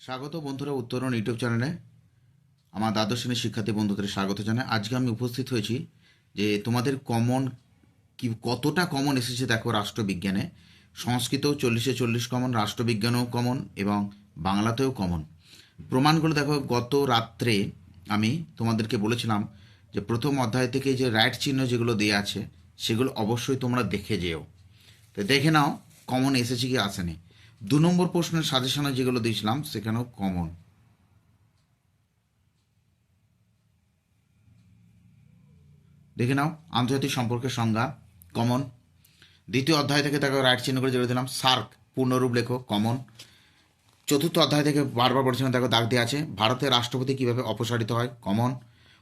স্বাগত বন্ধুরা উত্তরণ ইউটিউব চ্যানেলে আমার দ্বাদশ শ্রেণীর শিক্ষার্থী বন্ধুদের স্বাগত জানাই। আজকে আমি উপস্থিত হয়েছি যে তোমাদের কমন কতটা কমন এসেছে দেখো রাষ্ট্রবিজ্ঞানে। সংস্কৃতও 40-40 কমন, রাষ্ট্রবিজ্ঞানও কমন এবং বাংলাতেও কমন। প্রমাণগুলো দেখো, গত রাত্রে আমি তোমাদেরকে বলেছিলাম যে প্রথম অধ্যায় থেকে যে রাইট চিহ্ন যেগুলো দেওয়া আছে সেগুলো অবশ্যই তোমরা দেখে যেও। তো দেখে নাও কমন এসেছে কি আসেনি। 2 নম্বর প্রশ্নের সাজেশনে যেগুলো দিয়েছিলাম সেখানেও কমন। দেখে নাও, আন্তর্জাতিক সম্পর্কের সংজ্ঞা কমন। দ্বিতীয় অধ্যায় থেকে তাকে রাইট চিহ্ন করে যেগুলো দিলাম, সার্ক পূর্ণরূপ লেখো কমন। চতুর্থ অধ্যায় থেকে বারবার বলেছিলাম দেখো দাগ দিয়ে আছে, ভারতের রাষ্ট্রপতি কীভাবে অপসারিত হয় কমন।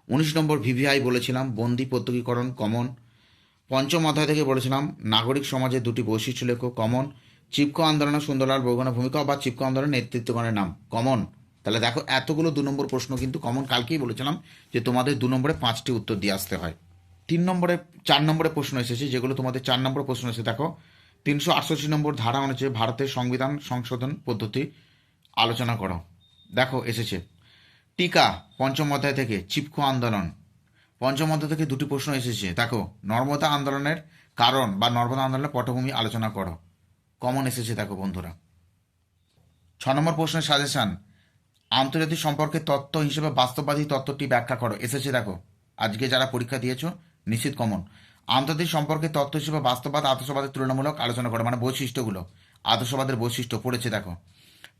19 নম্বর ভিভিআই বলেছিলাম, বন্দি প্রত্যক্ষীকরণ কমন। পঞ্চম অধ্যায় থেকে বলেছিলাম নাগরিক সমাজের 2টি বৈশিষ্ট্য লেখো কমন। চিপকো আন্দোলনে সুন্দরলাল বরগুনার ভূমিকা বা চিপকো আন্দোলনের নেতৃত্বগণের নাম কমন। তাহলে দেখো এতগুলো 2 নম্বর প্রশ্ন কিন্তু কমন। কালকেই বলেছিলাম যে তোমাদের 2 নম্বরে 5টি উত্তর দিয়ে আসতে হয়। 4 নম্বরে প্রশ্ন এসেছে, যেগুলো তোমাদের 4 নম্বর প্রশ্ন এসে দেখো 368 নম্বর ধারা অনুযায়ী ভারতের সংবিধান সংশোধন পদ্ধতি আলোচনা করো। দেখো এসেছে টিকা পঞ্চম অধ্যায় থেকে, চিপকো আন্দোলন পঞ্চম অধ্যায় থেকে 2টি প্রশ্ন এসেছে। দেখো নর্মদা আন্দোলনের কারণ বা নর্মদা আন্দোলনের পটভূমি আলোচনা করো, কমন এসেছে দেখো বন্ধুরা। 6 নম্বর প্রশ্নের সাজেশন, আন্তর্জাতিক সম্পর্কের তত্ত্ব হিসেবে বাস্তববাদী তত্ত্বটি ব্যাখ্যা করো, এসেছে দেখো। আজকে যারা পরীক্ষা দিয়েছো নিশ্চিত কমন। আন্তর্জাতিক সম্পর্কের তত্ত্ব হিসেবে বাস্তববাদ আদর্শবাদের তুলনামূলক আলোচনা করো, মানে বৈশিষ্ট্যগুলো, আদর্শবাদের বৈশিষ্ট্য পড়েছে দেখো।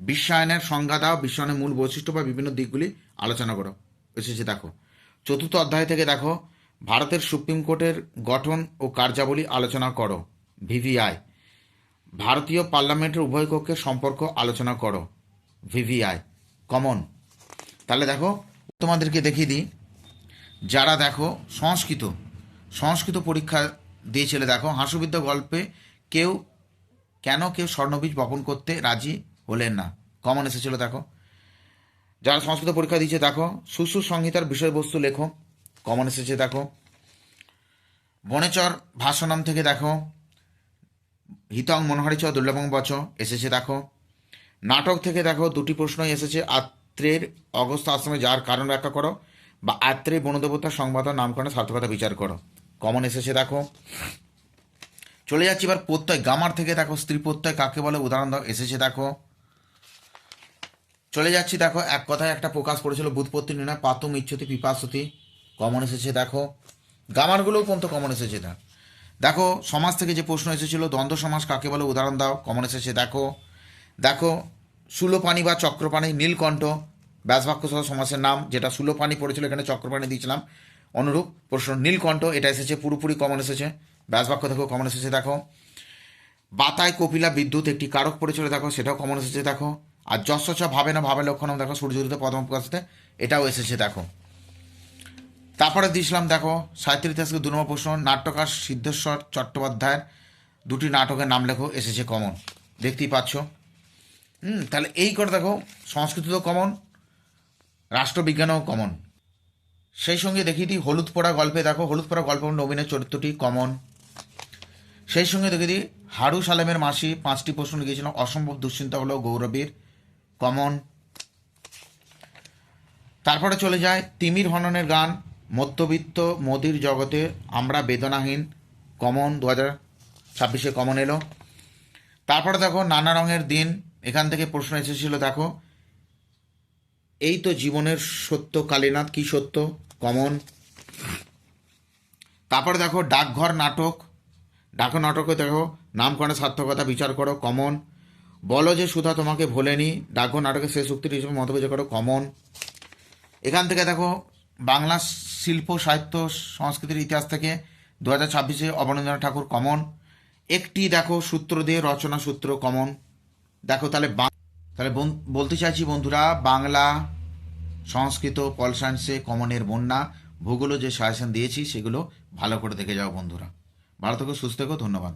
বিশ্বায়নের সংজ্ঞা দাও, বিশ্বায়নের মূল বৈশিষ্ট্য বা বিভিন্ন দিকগুলি আলোচনা করো, এসেছে দেখো। চতুর্থ অধ্যায় থেকে দেখো ভারতের সুপ্রিম কোর্টের গঠন ও কার্যাবলী আলোচনা করো, ভিভিআই। ভারতীয় পার্লামেন্টের উভয় কক্ষের সম্পর্ক আলোচনা করো, ভিভিআই কমন। তাহলে দেখো তোমাদেরকে দেখিয়ে দিই, যারা দেখো সংস্কৃত পরীক্ষা দিয়েছিলে দেখো, হাস্যবিদ্যা গল্পে কেউ স্বর্ণবীজ বপন করতে রাজি হলেন না, কমন এসেছিল দেখো। যারা সংস্কৃত পরীক্ষা দিয়েছে দেখো সুশ্রুত সংহিতার বিষয়বস্তু লেখো, কমন এসেছে দেখো। বনেচর ভাষণম থেকে দেখো হিতং মনোহারিচ দুর্লভং বচ, এসেছে দেখো। নাটক থেকে দেখো 2টি প্রশ্নই এসেছে, আত্রের অগস্ত আশ্রমে যার কারণ ব্যাখ্যা করো বা আত্রেয় বনদেবতার সংবাদ নামকরণের সার্থকতা বিচার করো, কমন এসেছে দেখো। চলে যাচ্ছি এবার প্রত্যয়, গামার থেকে দেখো স্ত্রী প্রত্যয় কাকে বলে উদাহরণ দাও, এসেছে দেখো। চলে যাচ্ছি দেখো এক কথায় একটা প্রকাশ করেছিল বুৎপত্তি নির্ণয়, পাতুম ইচ্ছতি পিপাসতি, কমন এসেছে দেখো। গামারগুলোও পর্যন্ত কমন এসেছে দেখো। সমাজ থেকে যে প্রশ্ন এসেছিল দ্বন্দ্ব সমাজ কাকে বলে উদাহরণ দাও, কমন এসেছে দেখো। দেখো সুলোপানি বা চক্রপাণি, নীলকণ্ঠ ব্যাসবাক্য সহ সমাসের নাম, যেটা সুলোপানি পড়েছিল এখানে চক্রপাণি দিয়েছিলাম, অনুরূপ প্রশ্ন নীলকণ্ঠ, এটা এসেছে পুরোপুরি কমন এসেছে। ব্যাসবাক্য দেখো কমন এসেছে দেখো। বাতায় কপিলা বিদ্যুৎ একটি কারক পড়েছিল দেখো, সেটাও কমন এসেছে দেখো। আর যশস্য ভাবে না ভাবে লক্ষণম দেখো সূর্যোদিত পদ্ম প্রকাশতে, এটাও এসেছে দেখো। তারপরে দিয়েছিলাম দেখো সাহিত্যের ইতিহাসকে 2 নম্বর প্রশ্ন, নাট্যকার সিদ্ধেশ্বর চট্টোপাধ্যায়ের 2টি নাটকের নাম লেখো, এসেছে কমন, দেখতেই পাচ্ছ। তাহলে এই করে দেখো সংস্কৃতও কমন, রাষ্ট্রবিজ্ঞানও কমন। সেই সঙ্গে দেখিয়ে দিই হলুদ পোড়া গল্পে দেখো, হলুদ পোড়া গল্প নবীনের চরিত্রটি কমন। সেই সঙ্গে দেখে দিই হারু সালেমের মাসি 5টি প্রশ্ন লিখেছিলাম, অসম্ভব দুশ্চিন্তা হলো গৌরবীর, কমন। তারপরে চলে যায় তিমির হননের গান, মধ্যবিত্ত মোদির জগতে আমরা বেদনাহীন, কমন 2026 কমন এলো। তারপরে দেখো নানা রঙের দিন, এখান থেকে প্রশ্ন এসেছিল দেখো এই তো জীবনের সত্য কালীনাথ, কি সত্য, কমন। তারপরে দেখো ডাকঘর নাটকে দেখো নামকরণের সার্থকতা বিচার করো, কমন। বলো যে সুধা তোমাকে ভোলেনি, ডাকঘর নাটকের শেষ উক্তির হিসেবে মতবিচার করো, কমন। এখান থেকে দেখো বাংলা শিল্প সাহিত্য সংস্কৃতির ইতিহাস থেকে 2026 অবনীন্দ্রনাথ ঠাকুর, কমন। একটি দেখো সূত্র দিয়ে রচনা সূত্র, কমন দেখো। তাহলে বলতে চাইছি বন্ধুরা, বাংলা সংস্কৃত পল সায়েন্সে কমনের বন্যা, ভূগোলে যে সাজেশন দিয়েছি সেগুলো ভালো করে দেখে যাও বন্ধুরা। ভালো থেকো, সুস্থ থেকো, ধন্যবাদ।